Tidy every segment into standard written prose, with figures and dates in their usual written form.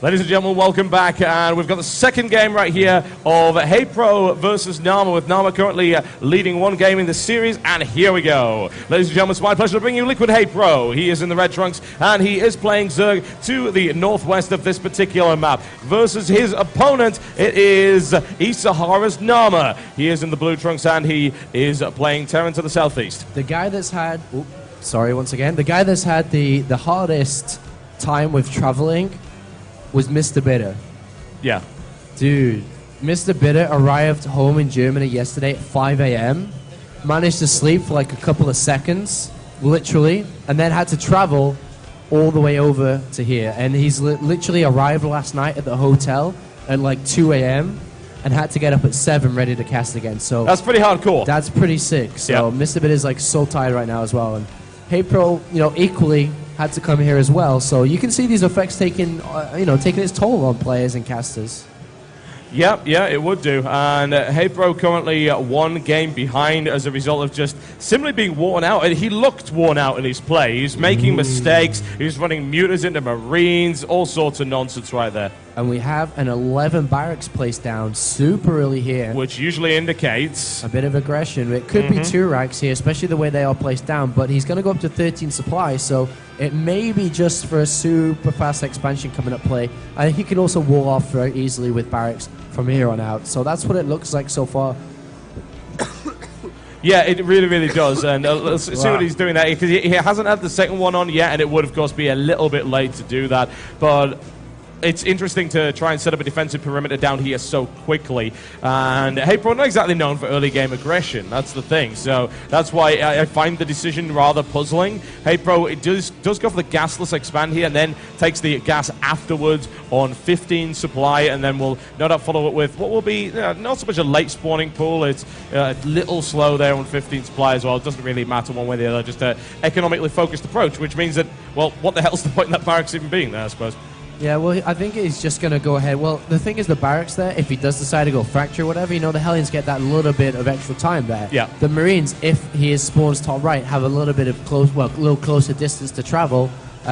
Ladies and gentlemen, welcome back, and we've got the second game right here of LiquidHayprO versus Naama, with Naama currently leading one game in the series, and here we go. Ladies and gentlemen, it's my pleasure to bring you LiquidHayprO. He is in the red trunks, and he is playing Zerg to the northwest of this particular map. Versus his opponent, it is eSaharaNaama. He is in the blue trunks, and he is playing Terran to the southeast. The guy that's had, the guy that's had the hardest time with traveling was Mr. Bitter. Yeah. Dude, Mr. Bitter arrived home in Germany yesterday at 5 a.m., managed to sleep for like a couple of seconds, literally, and then had to travel all the way over to here. And he's literally arrived last night at the hotel at like 2 a.m. and had to get up at 7 ready to cast again. So that's pretty hardcore. That's pretty sick. So yep. Mr. Bitter is like so tired right now as well. And LiquidHayprO, equally had to come here as well, so you can see these effects taking its toll on players and casters. Yeah, it would do. And LiquidHayprO currently one game behind as a result of just simply being worn out. And he looked worn out in his play. He's making mistakes. He's running mutas into Marines, all sorts of nonsense right there. And we have an 11 barracks placed down super early here, which usually indicates a bit of aggression. It could be 2 racks here, especially the way they are placed down, but he's going to go up to 13 supply, so it may be just for a super fast expansion coming up play. I think he can also wall off very easily with barracks from here on out, so that's what it looks like so far. Yeah, it really, really does, and let's see what he's doing there, because he hasn't had the second one on yet, and it would, of course, be a little bit late to do that, but it's interesting to try and set up a defensive perimeter down here so quickly. And LiquidHayprO not exactly known for early game aggression. That's the thing. So that's why I find the decision rather puzzling. LiquidHayprO it does go for the gasless expand here, and then takes the gas afterwards on 15 supply, and then will no doubt follow it with what will be not so much a late spawning pool. It's a little slow there on 15 supply as well. It doesn't really matter one way or the other. Just an economically focused approach, which means that, well, what the hell's the point in that barracks even being there, I suppose? Yeah, well, I think he's just going to go ahead. Well, the thing is, the barracks there, if he does decide to go factory or whatever, the Hellions get that little bit of extra time there. Yeah. The Marines, if he is spawns top right, have a little bit of little closer distance to travel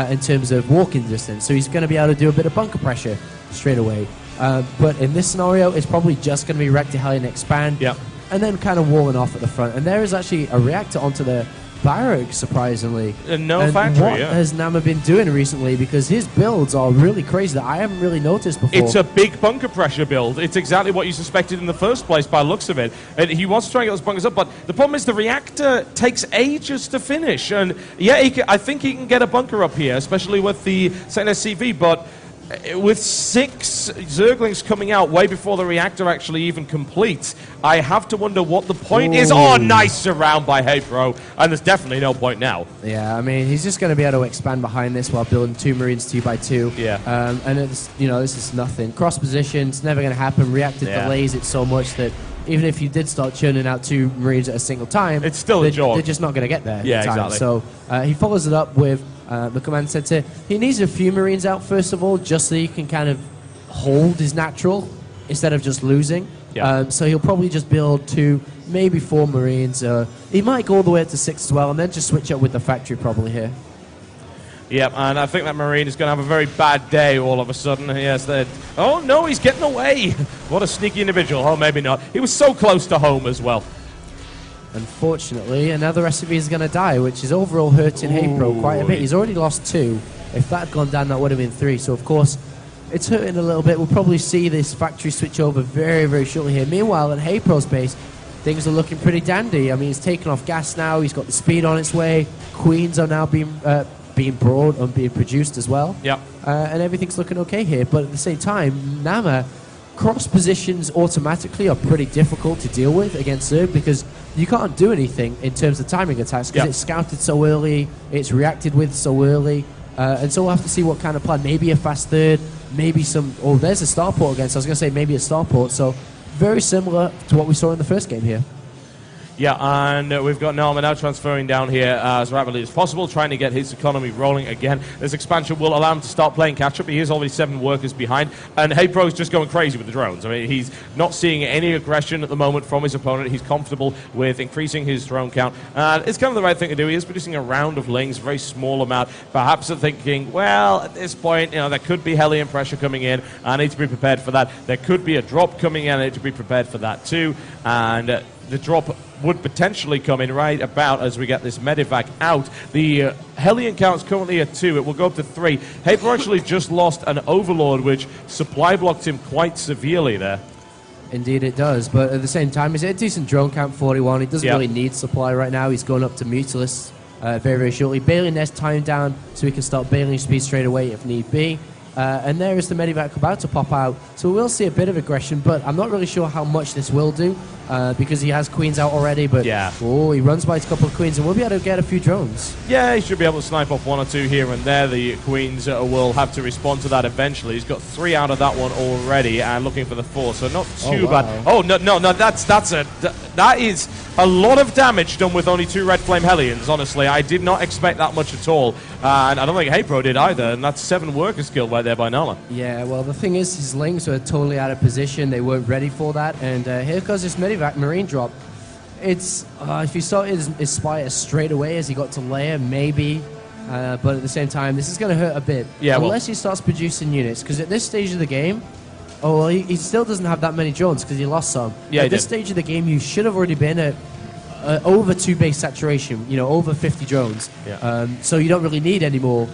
in terms of walking distance. So he's going to be able to do a bit of bunker pressure straight away. But in this scenario, it's probably just going to be Rector Hellion expand, and then kind of walling off at the front. And there is actually a reactor onto the barracks, surprisingly. No factory, what has Naama been doing recently? Because his builds are really crazy that I haven't really noticed before. It's a big bunker pressure build. It's exactly what you suspected in the first place by the looks of it. And he wants to try and get those bunkers up, but the problem is the reactor takes ages to finish. And yeah, I think he can get a bunker up here, especially with the second SCV, but with 6 Zerglings coming out way before the reactor actually even completes, I have to wonder what the point is. Oh, nice surround by LiquidHayprO, and there's definitely no point now. Yeah, I mean, he's just going to be able to expand behind this while building 2 Marines 2x2. Yeah. And it's, this is nothing. Cross positions, never going to happen. Reactor delays it so much that even if you did start churning out 2 Marines at a single time, it's still a job. They're just not going to get there. Yeah, in time. exactly. So he follows it up with the command center. He needs a few Marines out first of all, just so he can kind of hold his natural instead of just losing. Yeah. So he'll probably just build 2, maybe 4 Marines. He might go all the way up to 6 as well, and then just switch up with the factory probably here. Yep, and I think that Marine is going to have a very bad day all of a sudden. Yes, oh no, he's getting away. What a sneaky individual. Oh, maybe not. He was so close to home as well. Unfortunately, another recipe is going to die, which is overall hurting LiquidHayprO quite a bit. He's already lost 2. If that had gone down, that would have been 3. So, of course, it's hurting a little bit. We'll probably see this factory switch over very, very shortly here. Meanwhile, at LiquidHaypro's base, things are looking pretty dandy. I mean, he's taken off gas now. He's got the speed on its way. Queens are now being brought and being produced as well. Yep. And everything's looking okay here. But at the same time, Naama, cross positions automatically are pretty difficult to deal with against Zerg because you can't do anything in terms of timing attacks because it's scouted so early, it's reacted with so early, and so we'll have to see what kind of plan. Maybe a fast third, maybe some... Oh, there's a starport again, so I was going to say maybe a starport, so very similar to what we saw in the first game here. Yeah, and we've got Naama now transferring down here as rapidly as possible, trying to get his economy rolling again. This expansion will allow him to start playing catch-up. He is already 7 workers behind, and HayPro is just going crazy with the drones. I mean, he's not seeing any aggression at the moment from his opponent. He's comfortable with increasing his drone count, and it's kind of the right thing to do. He is producing a round of lings, a very small amount. Perhaps they're thinking, well, at this point, there could be Hellion pressure coming in. I need to be prepared for that. There could be a drop coming in. I need to be prepared for that too, and the drop would potentially come in right about as we get this medevac out. The Hellion count's currently at 2. It will go up to 3. HayPro actually just lost an Overlord, which supply blocked him quite severely there. Indeed it does, but at the same time, he's at a decent drone count, 41. He doesn't really need supply right now. He's going up to Mutilus very, very shortly. Bailing Nest time down so he can start bailing speed straight away if need be. And there is the medevac about to pop out. So we will see a bit of aggression, but I'm not really sure how much this will do because he has queens out already. But he runs by a couple of queens and we'll be able to get a few drones. Yeah, he should be able to snipe off 1 or 2 here and there. The queens will have to respond to that eventually. He's got 3 out of that one already and looking for the 4, so not too bad. Oh, no, that is a lot of damage done with only 2 Red Flame Hellions, honestly. I did not expect that much at all. And I don't think HayPro did either, and that's 7 workers killed right there by Naama. Yeah, well, the thing is, his lings were totally out of position. They weren't ready for that, and here goes this medevac marine drop. It's, if he saw his Spire straight away as he got to layer, maybe, but at the same time, this is going to hurt a bit. Yeah, unless he starts producing units, because at this stage of the game, he still doesn't have that many drones because he lost some. Yeah, at this stage of the game, you should have already been at over 2 base saturation, over 50 drones. Yeah. So you don't really need any more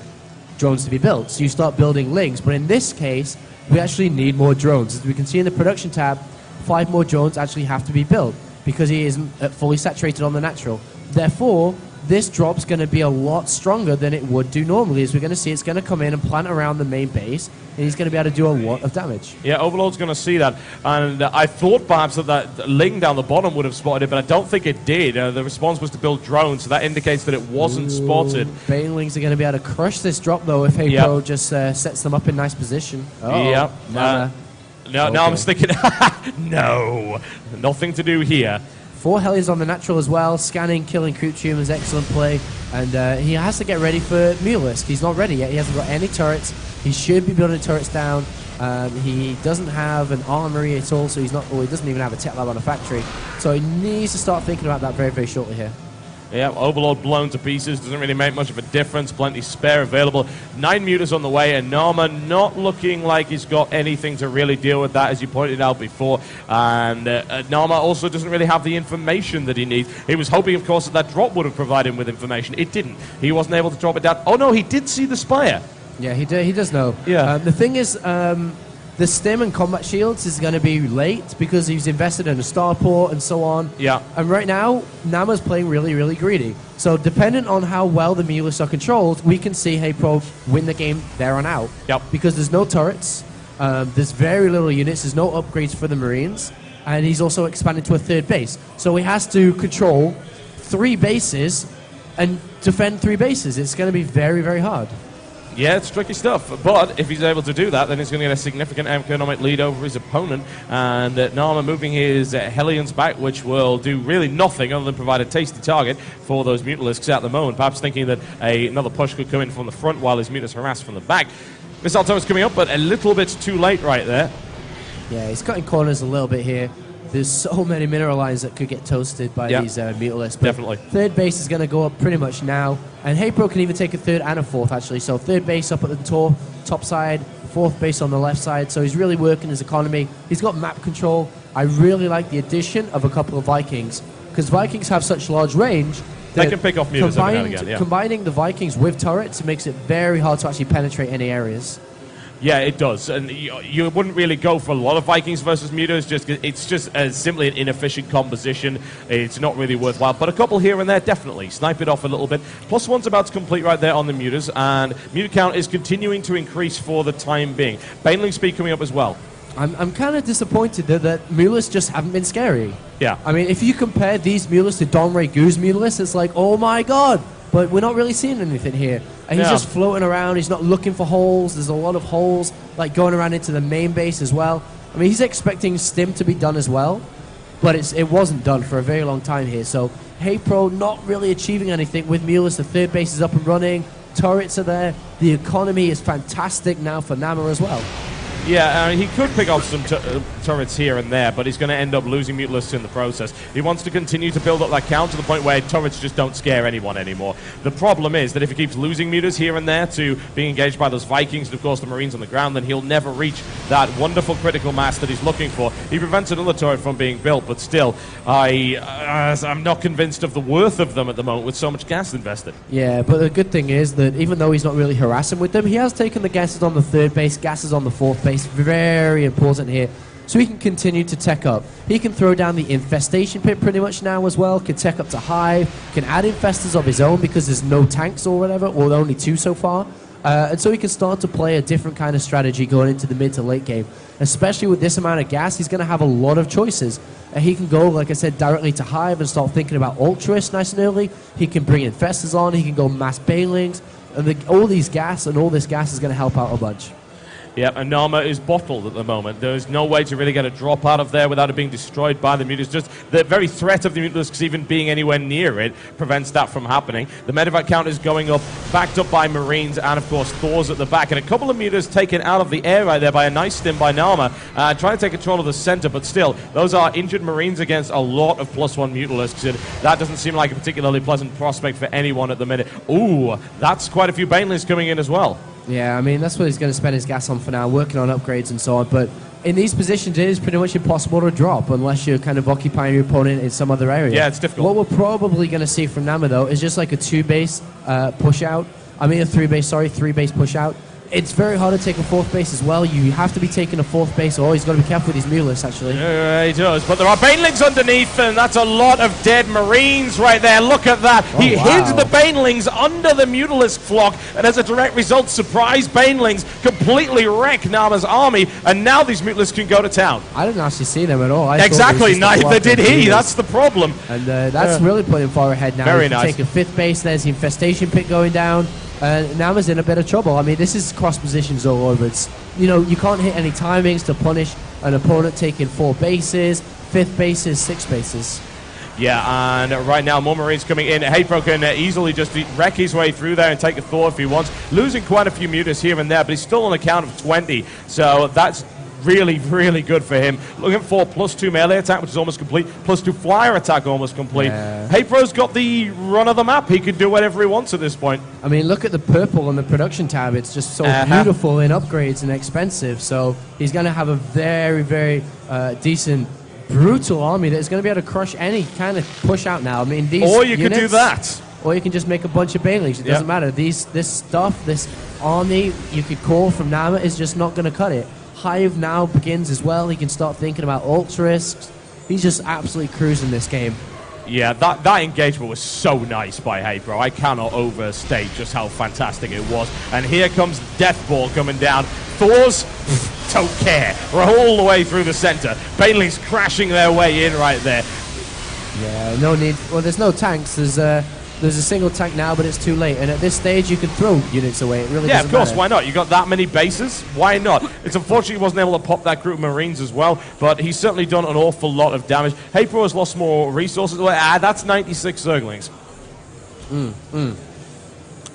drones to be built. So you start building lings. But in this case, we actually need more drones. As we can see in the production tab, 5 more drones actually have to be built because he isn't fully saturated on the natural. Therefore, this drop's going to be a lot stronger than it would do normally. As we're going to see, it's going to come in and plant around the main base, and he's going to be able to do a lot of damage. Yeah, Overlord's going to see that. And I thought perhaps that Ling down the bottom would have spotted it, but I don't think it did. The response was to build drones, so that indicates that it wasn't spotted. Banelings are going to be able to crush this drop, though, if HayPro just sets them up in nice position. Yep. Now I'm thinking, no, nothing to do here. 4 Hellions on the natural as well, scanning, killing creep tumors, excellent play. And he has to get ready for Mutalisk. He's not ready yet. He hasn't got any turrets. He should be building turrets down. He doesn't have an armory at all, so he doesn't even have a tech lab on a factory. So he needs to start thinking about that very, very shortly here. Yeah, Overlord blown to pieces. Doesn't really make much of a difference. Plenty spare available. 9 mutas on the way, and Naama not looking like he's got anything to really deal with that, as you pointed out before. And Naama also doesn't really have the information that he needs. He was hoping, of course, that drop would have provided him with information. It didn't. He wasn't able to drop it down. Oh, no, he did see the Spire. Yeah, he does know. Yeah. The thing is, the stim and combat shields is going to be late because he's invested in a starport and so on. Yeah. And right now, Naama's playing really, really greedy. So dependent on how well the Mulists are controlled, we can see HayPro win the game there on out. Yep. Because there's no turrets, there's very little units, there's no upgrades for the Marines, and he's also expanded to a 3rd base. So he has to control 3 bases and defend 3 bases. It's going to be very, very hard. Yeah, it's tricky stuff, but if he's able to do that, then he's going to get a significant economic lead over his opponent, and Naama moving his Hellions back, which will do really nothing other than provide a tasty target for those Mutalisks at the moment, perhaps thinking that another push could come in from the front while his Mutas harass from the back. Missile Tower's coming up, but a little bit too late right there. Yeah, he's cutting corners a little bit here. There's so many mineral lines that could get toasted by these Mutalisks. Definitely. 3rd base is going to go up pretty much now. And HayPro can even take a 3rd and a 4th, actually. So 3rd base up at the top side, 4th base on the left side. So he's really working his economy. He's got map control. I really like the addition of a couple of Vikings, because Vikings have such large range. They can pick off mutas every now and again. Combining the Vikings with turrets makes it very hard to actually penetrate any areas. Yeah, it does, and you wouldn't really go for a lot of Vikings versus mutas. It's just simply an inefficient composition. It's not really worthwhile, but a couple here and there, definitely. Snipe it off a little bit. +1's about to complete right there on the mutas, and muta count is continuing to increase for the time being. Baneling speed coming up as well. I'm kind of disappointed that Mulas just haven't been scary. Yeah. I mean, if you compare these Mulas to Donray Goose Mulas, it's like, oh my god! But we're not really seeing anything here. And he's just floating around. He's not looking for holes. There's a lot of holes, like going around into the main base as well. I mean, he's expecting Stim to be done as well. but it wasn't done for a very long time here. So HayPro not really achieving anything with Mulus. The third base is up and running. Turrets are there. The economy is fantastic now for Nama as well. Yeah, he could pick off some turrets here and there, but he's going to end up losing Mutalisk in the process. He wants to continue to build up that count to the point where turrets just don't scare anyone anymore. The problem is that if he keeps losing Mutas here and there to being engaged by those Vikings and, of course, the Marines on the ground, then he'll never reach that wonderful critical mass that he's looking for. He prevents another turret from being built, but still, I'm not convinced of the worth of them at the moment with so much gas invested. Yeah, but the good thing is that even though he's not really harassing with them, he has taken the gases on the third base, gases on the fourth base. Very important here. So he can continue to tech up. He can throw down the infestation pit pretty much now as well, can tech up to Hive, can add infestors of his own because there's no tanks or whatever, or only 2 so far. And so he can start to play a different kind of strategy going into the mid to late game. Especially with this amount of gas, he's going to have a lot of choices. He can go, like I said, directly to Hive and start thinking about Ultras nice and early. He can bring infestors on, he can go mass Banelings, and all this gas is going to help out a bunch. Yeah, and Nama is bottled at the moment. There's no way to really get a drop out of there without it being destroyed by the Mutalisks. Just the very threat of the Mutalisks even being anywhere near it prevents that from happening. The medevac count is going up, backed up by Marines, and of course Thor's at the back. And a couple of Mutalisks taken out of the air right there by a nice stim by Nama, trying to take control of the center, but still, those are injured Marines against a lot of +1 Mutalisks, and that doesn't seem like a particularly pleasant prospect for anyone at the minute. Ooh, that's quite a few Banelings coming in as well. Yeah, I mean, that's what he's going to spend his gas on for now, working on upgrades and so on. But in these positions, it is pretty much impossible to drop unless you're kind of occupying your opponent in some other area. Yeah, it's difficult. What we're probably going to see from Nama, though, is just like a 2-base push out. I mean, a 3-base push out. It's very hard to take a 4th base as well. You have to be taking a 4th base. Oh, he's got to be careful with his Mulus, actually. Yeah, he does. But there are Banelings underneath, and that's a lot of dead Marines right there. Look at that. Oh, he wow. hid the Banelings under the Mutalisk flock, and as a direct result, surprise Banelings completely wreck Nama's army, and now these Mutalisks can go to town. I didn't actually see them at all. Exactly, neither did he. That's the problem. And that's really putting him far ahead now. Very nice. Take a 5th base, there's the infestation pit going down. Nama's in a bit of trouble. I mean, this is cross positions all over. It's, you can't hit any timings to punish an opponent taking 4 bases, 5th bases, 6 bases. Yeah, and right now more Marines coming in. HayPro can easily just wreck his way through there and take a Thor if he wants. Losing quite a few Mutas here and there, but he's still on a count of 20. So that's really, really good for him. Looking for +2 melee attack, which is almost complete, +2 flyer attack, almost complete. Yeah. HayPro's got the run of the map. He can do whatever he wants at this point. I mean, look at the purple on the production tab. It's just so beautiful in upgrades and expensive. So he's going to have a very, very decent, brutal army that's going to be able to crush any kind of push out now. I mean, these Or you units, could do that. Or you can just make a bunch of Banelings. It doesn't matter. This stuff, this army you could call from Nama is just not going to cut it. Hive now begins as well. He can start thinking about Ultras. He's just absolutely cruising this game. Yeah, that engagement was so nice by HayPro. I cannot overstate just how fantastic it was. And here comes Death Ball coming down. Thor's don't care. We're all the way through the center. Banelings crashing their way in right there. Yeah, no need. Well, there's no tanks. There's a single tank now, but it's too late. And at this stage, you can throw units away. It really doesn't of course, matter. why not? You got that many bases, why not? It's unfortunate he wasn't able to pop that group of Marines as well, but he's certainly done an awful lot of damage. HayPro has lost more resources. That's 96 Zerglings.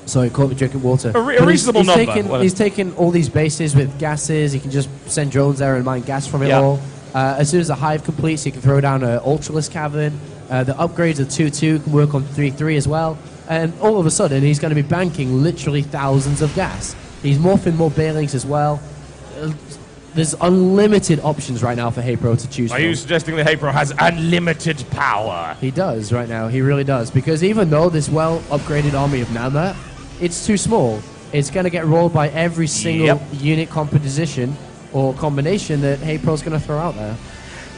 Sorry, caught me drinking water. A reasonable number. He's taken all these bases with gases. He can just send drones there and mine gas from it all. As soon as the Hive completes, he can throw down an Ultralisk Cavern. The upgrades of 2-2 can work on 3-3 as well. And all of a sudden, he's going to be banking literally thousands of gas. He's morphing more Banelings as well. There's unlimited options right now for HayPro to choose from. Are you suggesting that HayPro has unlimited power? He does right now. He really does. Because even though this well-upgraded army of Nama, it's too small. It's going to get rolled by every single unit composition or combination that HayPro's going to throw out there.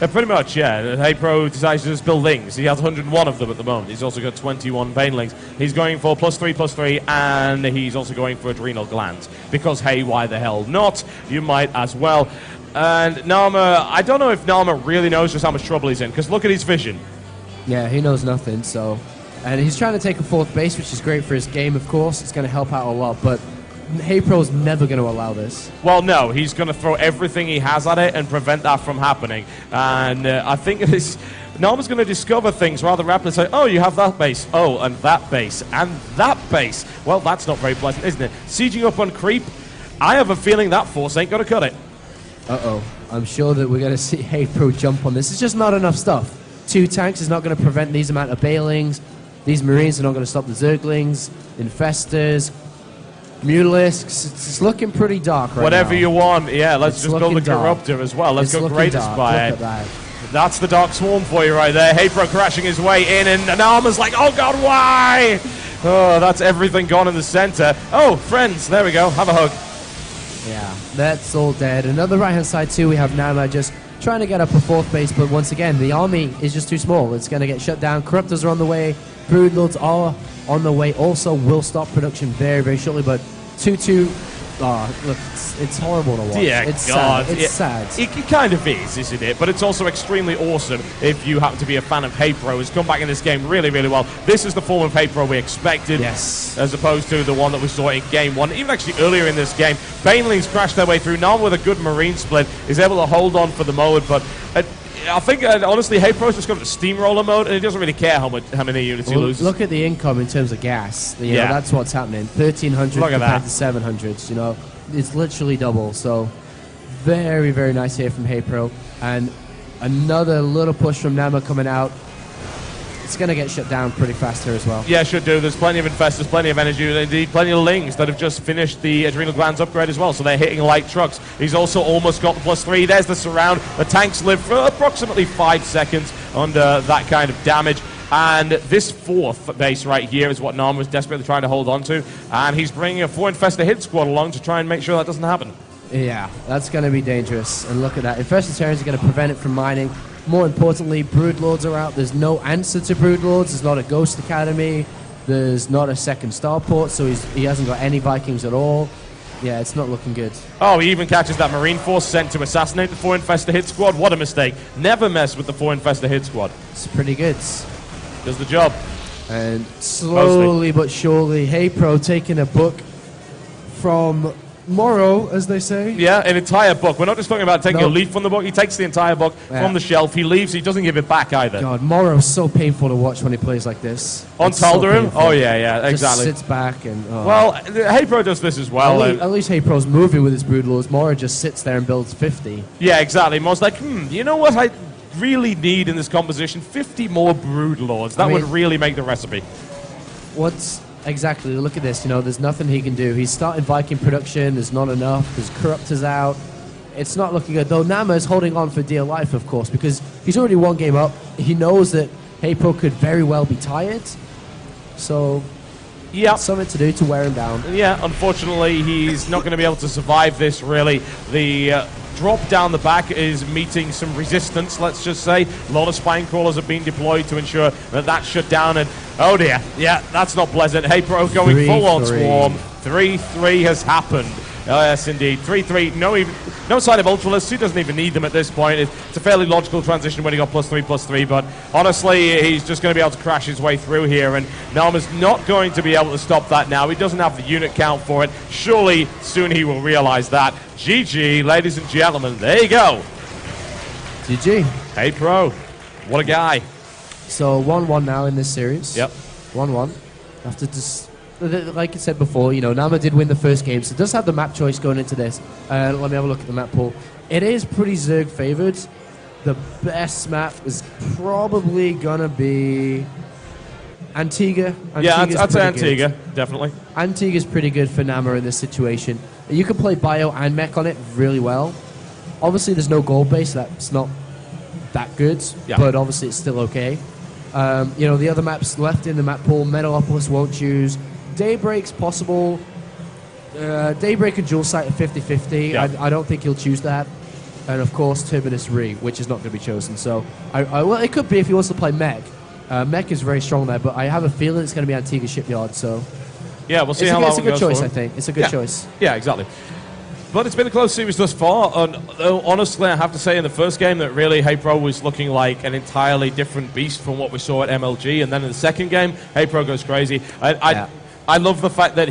Pretty much, yeah. HayPro decides to just build Lings. He has 101 of them at the moment. He's also got 21 Banelings. He's going for +3/+3, and he's also going for adrenal glands. Because, hey, why the hell not? You might as well. And Nama, I don't know if Nama really knows just how much trouble he's in, because look at his vision. Yeah, he knows nothing, so... And he's trying to take a 4th base, which is great for his game, of course. It's going to help out a lot, but HayPro's never going to allow this. Well, no, he's going to throw everything he has at it and prevent that from happening. And I think Naama's going to discover things rather rapidly. Say, oh, you have that base. Oh, and that base. And that base. Well, that's not very pleasant, isn't it? Sieging up on creep. I have a feeling that force ain't going to cut it. Uh-oh. I'm sure that we're going to see HayPro jump on this. It's just not enough stuff. 2 tanks is not going to prevent these amount of bailings. These Marines are not going to stop the Zerglings, Infestors, Mutalisks. It's looking pretty dark right now. Whatever you want. Yeah, let's just build a Corruptor as well. Let's go Greatest by it. That's the Dark Swarm for you right there. HayPro crashing his way in, and Naama's like, oh god, why? Oh, that's everything gone in the center. Oh, friends, there we go. Have a hug. Yeah, that's all dead. And on the right-hand side, too, we have Naama just trying to get up a 4th base, but once again, the army is just too small. It's going to get shut down. Corruptors are on the way. Broodlords are on the way. Also, will stop production very, very shortly, but 2-2... Oh, look, it's horrible to watch. Dear it's God. sad. It's sad. It kind of is, isn't it? But it's also extremely awesome if you happen to be a fan of HayPro. He's come back in this game really, really well. This is the form of HayPro we expected. Yes. As opposed to the one that we saw in Game 1. Even actually earlier in this game, Banelings crashed their way through. Naama with a good Marine split is able to hold on for the moment, but... I think, honestly, HayPro's just got to steamroller mode, and he doesn't really care how many units he loses. Look at the income in terms of gas. You know, that's what's happening. 1,300 compared to 700. You know, it's literally double. So, very, very nice here from HayPro. And another little push from Naama coming out. It's going to get shut down pretty fast here as well. Yeah, should do. There's plenty of Infestors, plenty of energy, and indeed plenty of Lings that have just finished the Adrenal Glands upgrade as well, so they're hitting light trucks. He's also almost got the +3. There's the surround. The tanks live for approximately 5 seconds under that kind of damage. And this 4th base right here is what Naama was desperately trying to hold on to, and he's bringing a 4 Infestor hit squad along to try and make sure that doesn't happen. Yeah, that's going to be dangerous. And look at that. Infestor Terrans are going to prevent it from mining. More importantly, Broodlords are out. There's no answer to Broodlords. There's not a Ghost Academy. There's not a second starport, so he hasn't got any Vikings at all. Yeah, it's not looking good. Oh, he even catches that Marine force sent to assassinate the 4 Infestor hit squad. What a mistake. Never mess with the 4 Infestor hit squad. It's pretty good. Does the job. And slowly but surely, HayPro taking a book from... Morrow, as they say. Yeah, an entire book. We're not just talking about taking a leaf from the book. He takes the entire book from the shelf. He leaves. He doesn't give it back either. God, Morrow's so painful to watch when he plays like this. On Tal'Darim? Oh, yeah, exactly. Just sits back and... Oh. Well, HayPro does this as well. At least HayPro's moving with his Broodlords. Morrow just sits there and builds 50. Yeah, exactly. Morrow's like, you know what I really need in this composition? 50 more Broodlords. That would really make the recipe. What's... Exactly, look at this, you know, there's nothing he can do. He's starting Viking production, there's not enough, there's Corruptors out. It's not looking good, though Naama is holding on for dear life, of course, because he's already 1 game up. He knows that HayPro could very well be tired, so yeah, something to do to wear him down. Yeah, unfortunately, he's not going to be able to survive this, really. The drop down the back is meeting some resistance, let's just say. A lot of spine crawlers have been deployed to ensure that that's shut down, and oh dear, yeah, that's not pleasant. HayPro going full on swarm. 3-3 has happened. Oh, yes, indeed. 3-3, no sign of Ultralists. He doesn't even need them at this point. It's a fairly logical transition when he got +3/+3, but honestly, he's just going to be able to crash his way through here, and Naama's not going to be able to stop that now. He doesn't have the unit count for it. Surely, soon he will realize that. GG, ladies and gentlemen. There you go. GG. HayPro. What a guy. So, 1-1 now in this series. Yep. 1-1. After just... Like I said before, you know, Naama did win the first game, so it does have the map choice going into this. Let me have a look at the map pool. It is pretty Zerg favored. The best map is probably going to be Antigua. Yeah, I'd say Antigua, definitely. Antigua's pretty good for Naama in this situation. You can play bio and mech on it really well. Obviously, there's no gold base, so that's not that good, but obviously it's still okay. You know, the other maps left in the map pool, Metalopolis won't choose. Daybreak's possible. Daybreak and Dual Sight are 50-50. Yeah. I don't think he'll choose that. And of course, Terminus Re, which is not going to be chosen. So, well, it could be if he wants to play Mech. Mech is very strong there, but I have a feeling it's going to be Antigua Shipyard. So, yeah, we'll see how long it goes. It's a good choice, I think. It's a good choice. Yeah, exactly. But it's been a close series thus far, and honestly, I have to say in the first game that really HayPro was looking like an entirely different beast from what we saw at MLG, and then in the second game, HayPro goes crazy. I love the fact that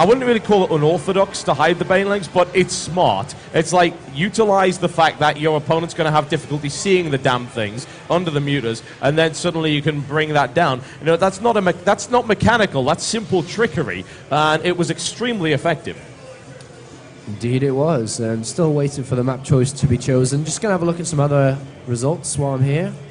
I wouldn't really call it unorthodox to hide the banelings, but it's smart. It's like, utilize the fact that your opponent's going to have difficulty seeing the damn things under the muters, and then suddenly you can bring that down. You know, that's not mechanical, that's simple trickery, and it was extremely effective. Indeed it was. Still waiting for the map choice to be chosen. Just going to have a look at some other results while I'm here.